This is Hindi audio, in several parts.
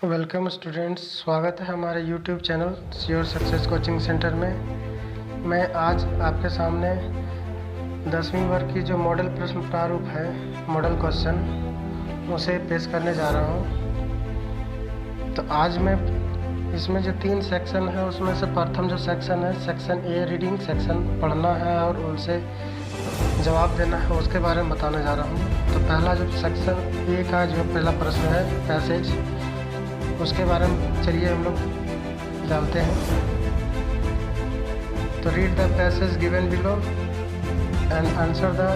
वेलकम स्टूडेंट्स, स्वागत है हमारे YouTube channel sure success coaching centre में। मैं आज आपके सामने 10वीं वर्ग की जो मॉडल प्रश्न प्रारूप है, मॉडल क्वेश्चन, उसे पेश करने जा रहा हूं। तो आज मैं इसमें जो 3 सेक्शन है उसमें से प्रथम जो सेक्शन है, सेक्शन ए रीडिंग सेक्शन, पढ़ना है और उनसे जवाब देना है, उसके बारे में बताने जा रहा हूँ। तो पहला जो सेक्शन ए का जो पहला प्रश्न है पैसेज, उसके बारे में चलिए हम लोग जानते हैं। तो read the passage given below and answer the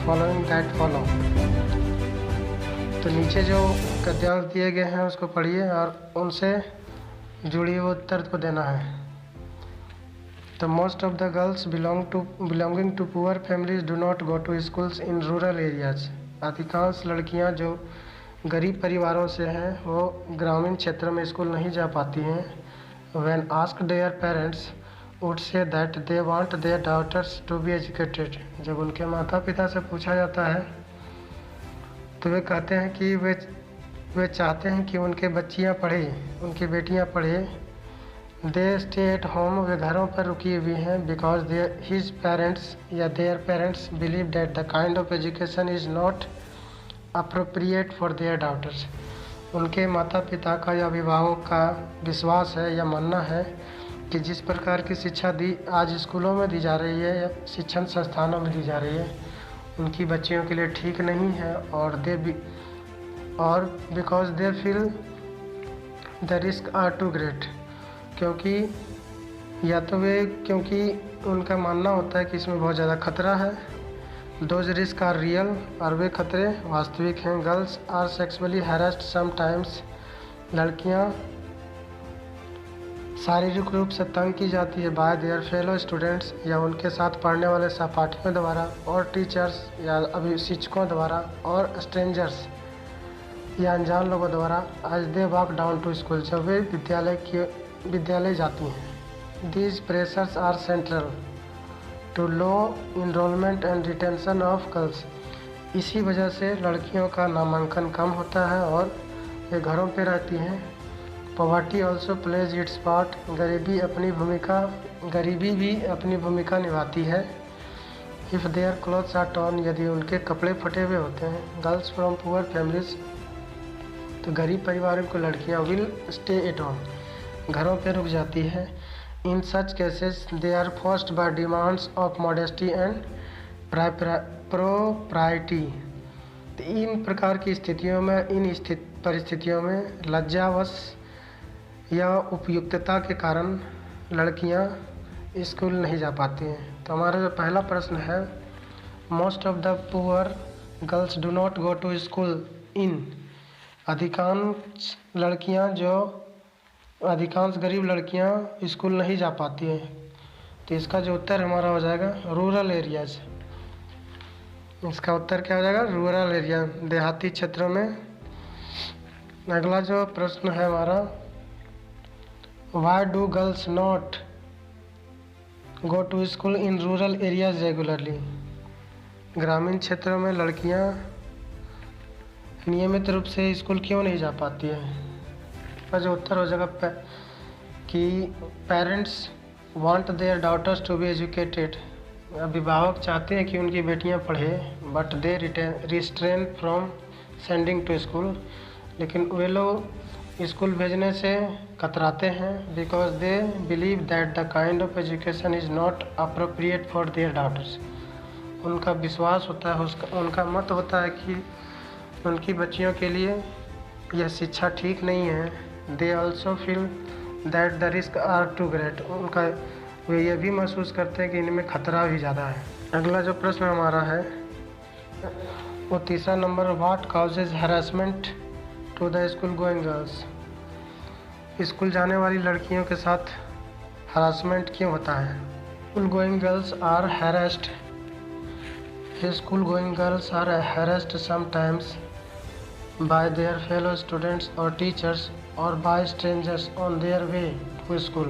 following that follow. तो नीचे जो गद्यांश दिए गए हैं उसको पढ़िए और उनसे जुड़ी हुए उत्तर को देना है। तो most of the girls belonging to poor families do not go to schools in rural areas. अधिकांश लड़कियां जो गरीब परिवारों से हैं वो ग्रामीण क्षेत्र में स्कूल नहीं जा पाती हैं। When asked their parents would say that they want their daughters to be educated। जब उनके माता पिता से पूछा जाता है तो वे कहते हैं कि वे चाहते हैं कि उनके बच्चियां पढ़े, उनकी बेटियां पढ़े। They stay at home, वे घरों पर रुकी हुई हैं। Because his parents या their parents believe that the kind of education is not appropriate for there daughters. उनके माता पिता का या अभिभावक का विश्वास है या मानना है कि जिस प्रकार की शिक्षा दी आज स्कूलों में दी जा रही है या शिक्षण संस्थानों में दी जा रही है, उनकी बच्चियों के लिए ठीक नहीं है। और because they feel the risk are too great, क्योंकि उनका मानना होता है कि इसमें बहुत ज़्यादा खतरा है। दोज रिस्क आर रियल, और वे खतरे वास्तविक हैं। Girls are sexually harassed sometimes, लड़कियां शारीरिक रूप से तंग की जाती है बाय देयर फेलो स्टूडेंट्स, या उनके साथ पढ़ने वाले सहपाठियों द्वारा, और टीचर्स या अभी शिक्षकों द्वारा, और स्ट्रेंजर्स या अनजान लोगों द्वारा। As they walk down to school, जब वे विद्यालय जाती हैं। These pressures are central to low enrolment and retention of girls. इसी वजह से लड़कियों का नामांकन कम होता है और वे घरों पे रहती हैं। Poverty also plays its part, गरीबी भी अपनी भूमिका निभाती है। If their clothes are torn, यदि उनके कपड़े फटे हुए होते हैं। गर्ल्स फ्रॉम पुअर फैमिलीज, तो गरीब परिवारों को लड़कियाँ विल स्टे एट होम, घरों पे रुक जाती है। In such cases, they are forced by demands of modesty and propriety। इन प्रकार की स्थितियों में, परिस्थितियों में लज्जावश या उपयुक्तता के कारण लड़कियां स्कूल नहीं जा पाती हैं। तो हमारा जो पहला प्रश्न है, most of the poor girls do not go to school in. अधिकांश गरीब लड़कियां स्कूल नहीं जा पाती हैं। तो इसका जो उत्तर हमारा हो जाएगा रूरल एरियाज। इसका उत्तर क्या हो जाएगा? रूरल एरिया, देहाती क्षेत्रों में। अगला जो प्रश्न है हमारा, why do girls not go to school in rural areas regularly. ग्रामीण क्षेत्रों में लड़कियां नियमित रूप से स्कूल क्यों नहीं जा पाती हैं? का जो उत्तर हो जाएगा कि parents want their daughters to be educated. अभिभावक चाहते हैं कि उनकी बेटियां पढ़े, but they restrain from sending to school, लेकिन वे लोग स्कूल भेजने से कतराते हैं। Because they believe that the kind of education is not appropriate for their daughters. उनका विश्वास होता है, उनका मत होता है कि उनकी बच्चियों के लिए यह शिक्षा ठीक नहीं है। They also feel that the risk are too great, वे यह भी महसूस करते हैं कि इनमें खतरा भी ज़्यादा है। अगला जो प्रश्न हमारा है वो तीसरा number, what causes harassment to the school going girls. School जाने वाली लड़कियों के साथ हरासमेंट क्यों होता है? School going girls are harassed. School going girls are harassed sometimes by their fellow students or teachers or by strangers on their way to school।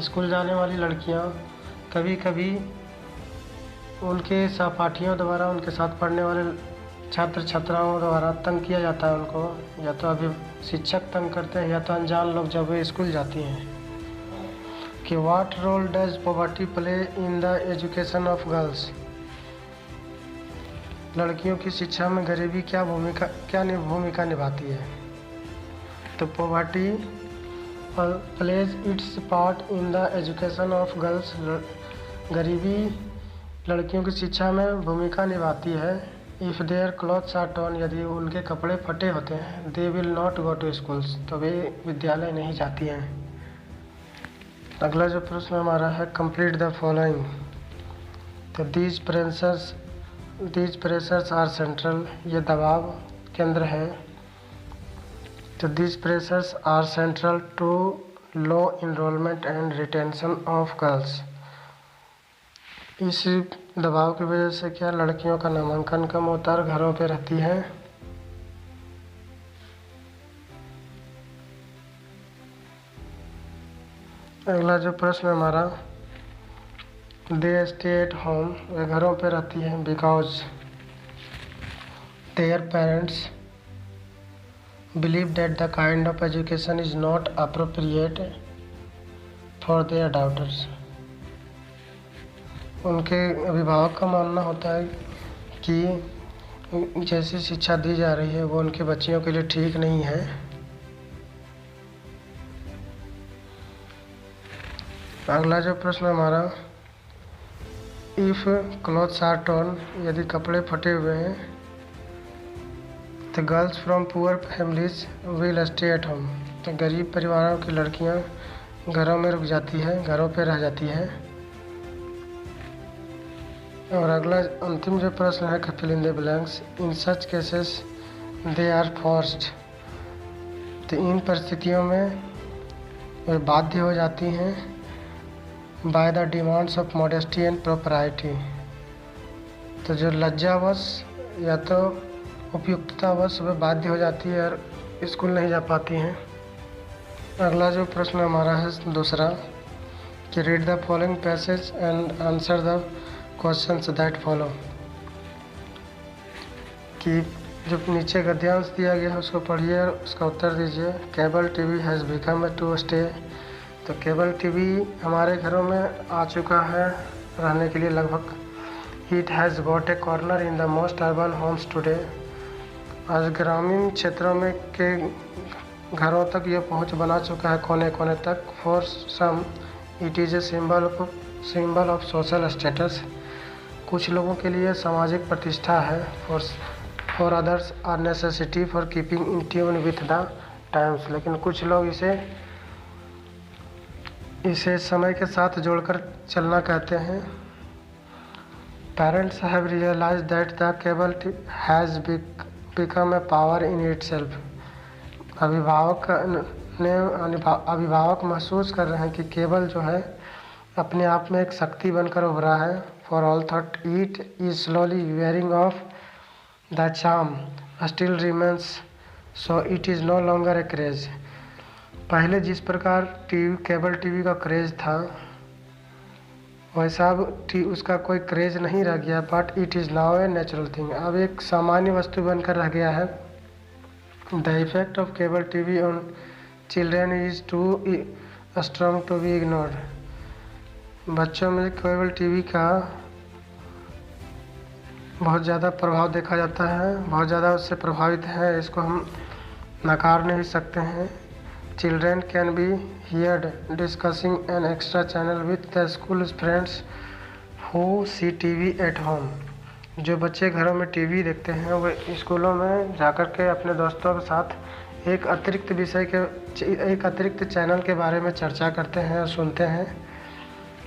School जाने वाली लड़कियां कभी कभी उनके सहपाठियों द्वारा, उनके साथ पढ़ने वाले छात्र छात्राओं द्वारा तंग किया जाता है उनको, या तो अभी शिक्षक तंग करते हैं या तो अनजान लोग जब वे स्कूल जाती हैं। कि what role does poverty play in the education of girls, लड़कियों की शिक्षा में गरीबी क्या भूमिका निभाती है। तो poverty plays its part in the education of girls, गरीबी लड़कियों की शिक्षा में भूमिका निभाती है। If their clothes are torn, यदि उनके कपड़े फटे होते हैं, they will not go to schools, तो वे विद्यालय नहीं जाती हैं। अगला जो प्रश्न हमारा है, कंप्लीट द फॉलोइंग। तो दीज प्रेशर्स आर सेंट्रल, ये दबाव केंद्र है। तो these pressures are central to low enrolment and retention of girls, इस दबाव की वजह से क्या लड़कियों का नामांकन कम होता है और घरों पे रहती है। अगला जो प्रश्न हमारा, दे स्टे एट होम, वे घरों पे रहती है because their parents believe that the kind of education is not appropriate for their daughters, उनके अभिभावक का मानना होता है कि जैसी शिक्षा दी जा रही है वो उनके बच्चियों के लिए ठीक नहीं है। अगला जो प्रश्न हमारा, इफ़ क्लॉथ्स आर टॉर्न, यदि कपड़े फटे हुए हैं, तो girls from poor families will stay at home, तो गरीब परिवारों की लड़कियां घरों में रुक जाती है, घरों पे रह जाती है। और अगला अंतिम जो प्रश्न है, fill in the blanks, in such cases they are forced, तो इन परिस्थितियों में वे बाध्य हो जाती हैं by the demands of modesty and propriety, तो जो लज्जावश या तो उपयुक्ततावश वे बाध्य हो जाती है और स्कूल नहीं जा पाती हैं। अगला जो प्रश्न हमारा है दूसरा, कि read the following passage and answer the questions that follow, कि जो नीचे गद्यांश दिया गया है उसको पढ़िए और उसका उत्तर दीजिए। Cable TV has become a to stay, तो केबल टीवी हमारे घरों में आ चुका है रहने के लिए लगभग। It has got a corner in the most urban homes today, आज ग्रामीण क्षेत्रों में के घरों तक ये पहुंच बना चुका है, कोने कोने तक। For some it is a symbol of social status, कुछ लोगों के लिए सामाजिक प्रतिष्ठा है। For others are necessity for keeping in tune with the times, लेकिन कुछ लोग इसे समय के साथ जोड़कर चलना कहते हैं। Parents have realised that the cable has become a power in itself, अभिभावक महसूस कर रहे हैं कि केबल जो है अपने आप में एक शक्ति बनकर उभरा है। For all thought it is slowly wearing off the charm still remains, so it is no longer a craze, पहले जिस प्रकार केबल टीवी का क्रेज था वैसा अब उसका कोई क्रेज नहीं रह गया, but it is now a natural thing, अब एक सामान्य वस्तु बनकर रह गया है। The effect of cable TV on children is too strong to be ignored, बच्चों में केबल टीवी का बहुत ज़्यादा प्रभाव देखा जाता है, बहुत ज़्यादा उससे प्रभावित है, इसको हम नकार नहीं सकते हैं। Children can be heard discussing an extra channel with the school friends who see TV at home, जो बच्चे घरों में टीवी देखते हैं वो स्कूलों में जाकर के अपने दोस्तों के साथ एक अतिरिक्त चैनल के बारे में चर्चा करते हैं और सुनते हैं।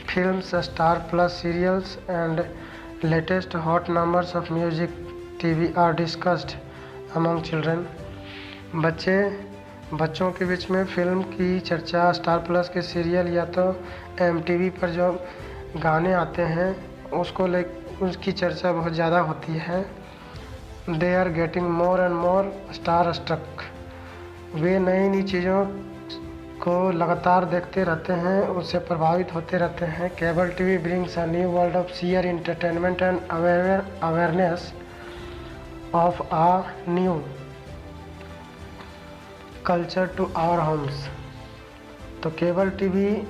Films, Star Plus serials and latest hot numbers of music TV are discussed among children, बच्चों के बीच में फिल्म की चर्चा, स्टार प्लस के सीरियल या तो MTV पर जो गाने आते हैं उसकी चर्चा बहुत ज़्यादा होती है। They are getting more and more star struck, वे नई चीज़ों को लगातार देखते रहते हैं, उससे प्रभावित होते रहते हैं। Cable TV brings a new world of share entertainment and awareness, of a new culture to our homes। तो केबल टीवी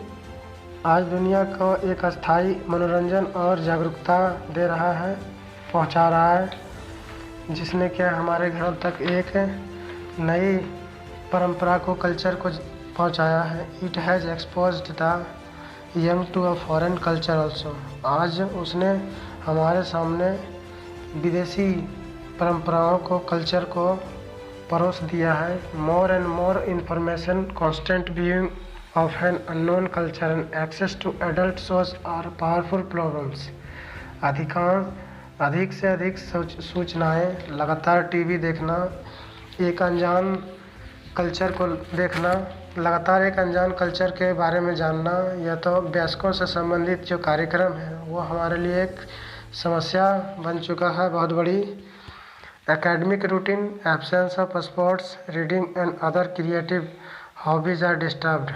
आज दुनिया को एक अस्थायी मनोरंजन और जागरूकता दे रहा है, पहुंचा रहा है, जिसने क्या हमारे घरों तक एक नई परंपरा को, कल्चर को पहुंचाया है। It has exposed the young to a foreign culture also. आज उसने हमारे सामने विदेशी परंपराओं को, कल्चर को परोस दिया है। More and more information, constant viewing of an unknown culture and access to adult shows are powerful problems. अधिक से अधिक सूचनाएं, लगातार टीवी देखना, एक अनजान कल्चर को देखना, लगातार एक अनजान कल्चर के बारे में जानना, या तो वयस्कों से संबंधित जो कार्यक्रम है वो हमारे लिए एक समस्या बन चुका है बहुत बड़ी। Academic routine, absence of sports, reading and other creative hobbies are disturbed.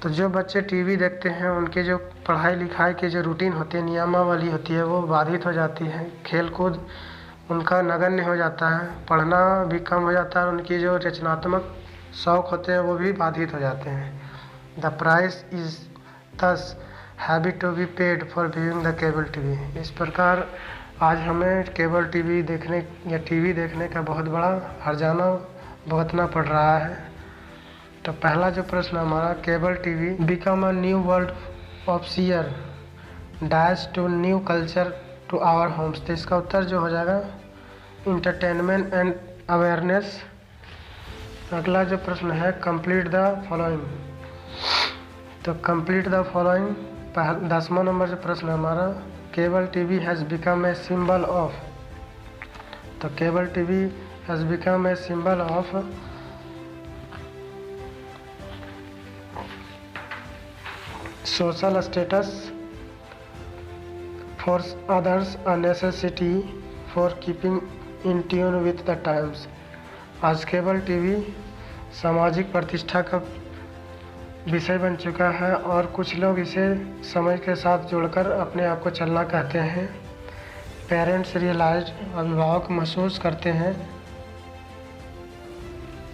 तो जो बच्चे टीवी देखते हैं उनके जो पढ़ाई लिखाई की जो रूटीन होती है, नियमावली होती है, वो बाधित हो जाती है। खेल कूद उनका नगण्य हो जाता है, पढ़ना भी कम हो जाता है, उनकी जो रचनात्मक शौक़ होते हैं वो भी बाधित हो जाते हैं। The price is thus heavy to be paid for viewing the cable TV. इस प्रकार आज हमें केबल टीवी देखने या टीवी देखने का बहुत बड़ा हर्जाना भुगतना पड़ रहा है। तो पहला जो प्रश्न हमारा, cable TV become a new world of sheer dash to new culture to our homes. तो इसका उत्तर जो हो जाएगा इंटरटेनमेंट एंड अवेयरनेस। अगला जो प्रश्न है, कंप्लीट द फॉलोइंग। तो कंप्लीट द फॉलोइंग 10वां नंबर जो प्रश्न है हमारा, cable TV has become a symbol of. तो cable TV has become a symbol of social status, for others a necessity for keeping in tune with the times। आज केबल टीवी सामाजिक प्रतिष्ठा का विषय बन चुका है और कुछ लोग इसे समय के साथ जोड़कर अपने आप को चलना कहते हैं। पेरेंट्स रियलाइज, अभिभावक महसूस करते हैं,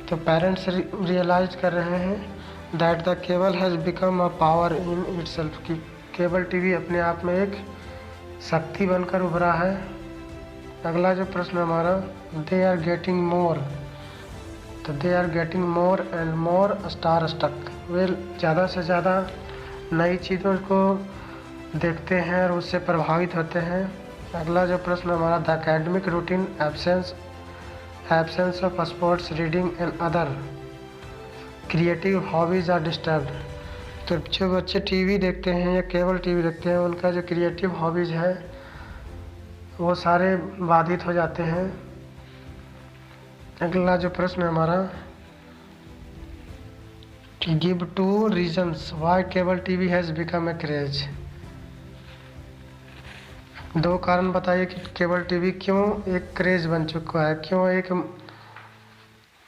तो पेरेंट्स रियलाइज कर रहे हैं that the cable has become a power in itself, कि केबल टीवी अपने आप में एक शक्ति बनकर उभरा है। अगला जो प्रश्न हमारा, दे आर गेटिंग मोर। तो they are getting more and more star struck. वे ज़्यादा से ज़्यादा नई चीज़ों को देखते हैं और उससे प्रभावित होते हैं। अगला जो प्रश्न हमारा, the academic routine, absence of sports, reading and other creative hobbies are disturbed. तो जो बच्चे टीवी देखते हैं या केबल टीवी देखते हैं, उनका जो क्रिएटिव हॉबीज़ है वो सारे बाधित हो जाते हैं। अगला जो प्रश्न है हमारा, give 2 reasons why cable TV has become A craze. 2 कारण बताइए कि केबल टीवी क्यों एक क्रेज बन चुका है, क्यों एक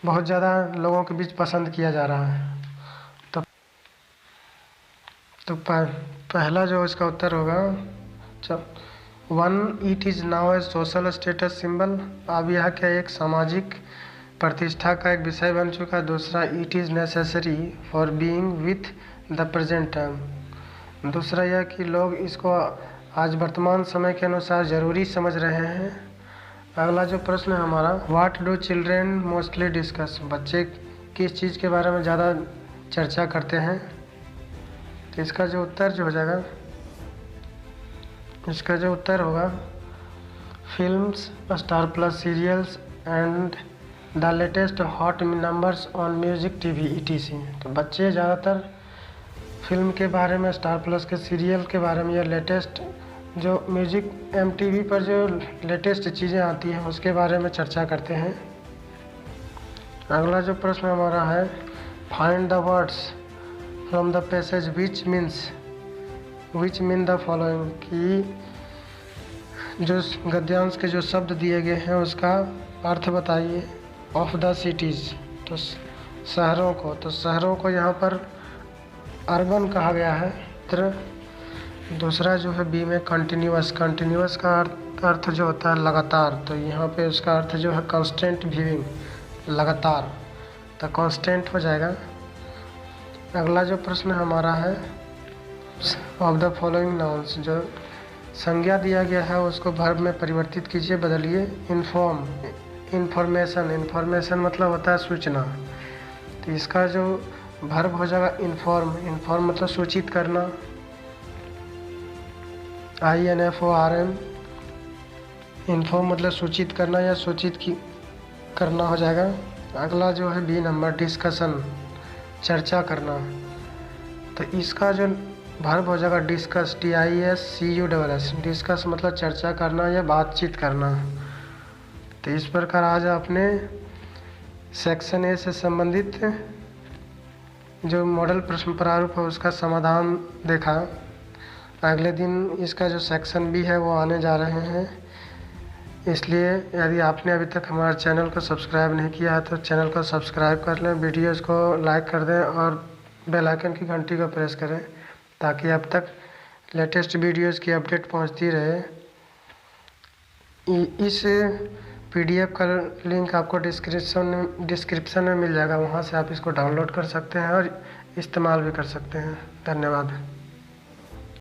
बहुत ज़्यादा लोगों के बीच पसंद किया जा रहा है। तो पहला जो इसका उत्तर होगा, 1 it is now A social status symbol. अब यह क्या एक सामाजिक प्रतिष्ठा का एक विषय बन चुका है। दूसरा, it is necessary for being with the present time. दूसरा यह कि लोग इसको आज वर्तमान समय के अनुसार ज़रूरी समझ रहे हैं। अगला जो प्रश्न है हमारा, what do children mostly discuss. बच्चे किस चीज़ के बारे में ज़्यादा चर्चा करते हैं। तो इसका जो उत्तर जो हो जाएगा, इसका जो उत्तर होगा, films, Star Plus serials and the latest hot numbers on music TV ETC। तो बच्चे ज़्यादातर फिल्म के बारे में, स्टार प्लस के सीरियल के बारे में, या लेटेस्ट जो म्यूज़िक MTV पर जो लेटेस्ट चीज़ें आती हैं उसके बारे में चर्चा करते हैं। अगला जो प्रश्न हमारा है, find the words from the passage which mean the following. कि जो गद्यांश के जो शब्द दिए गए हैं उसका अर्थ बताइए। ऑफ द सिटीज़, तो शहरों को, तो शहरों को यहाँ पर अर्बन कहा गया है। दूसरा जो है बी में कंटिन्यूअस, कंटिन्यूअस का अर्थ जो होता है लगातार, तो यहाँ पे उसका अर्थ जो है कांस्टेंट व्यूइंग, लगातार, तो कांस्टेंट हो जाएगा। अगला जो प्रश्न हमारा है, ऑफ द फॉलोइंग नाउन्स, जो संज्ञा दिया गया है उसको वर्ब में परिवर्तित कीजिए, बदलिए। इन्फॉर्म, इन्फॉर्मेशन, इन्फॉर्मेशन मतलब होता है सूचना, तो इसका जो वर्ब हो जाएगा इन्फॉर्म, इन्फॉर्म मतलब सूचित करना, INFORM, इन्फॉर्म मतलब सूचित करना या सूचित की करना हो जाएगा। अगला जो है B नंबर, डिस्कशन, चर्चा करना, तो इसका जो वर्ब हो जाएगा डिस्कस, DISCUSS, डिस्कस मतलब चर्चा करना या बातचीत करना। तो इस प्रकार आज आपने सेक्शन ए से संबंधित जो मॉडल प्रश्न प्रारूप है उसका समाधान देखा। अगले दिन इसका जो सेक्शन बी है वो आने जा रहे हैं, इसलिए यदि आपने अभी तक हमारे चैनल को सब्सक्राइब नहीं किया है तो चैनल को सब्सक्राइब कर लें, वीडियोस को लाइक कर दें और बेल आइकन की घंटी को प्रेस करें ताकि अब तक लेटेस्ट वीडियोस की अपडेट पहुंचती रहे। इस PDF का लिंक आपको डिस्क्रिप्शन में मिल जाएगा, वहां से आप इसको डाउनलोड कर सकते हैं और इस्तेमाल भी कर सकते हैं। धन्यवाद।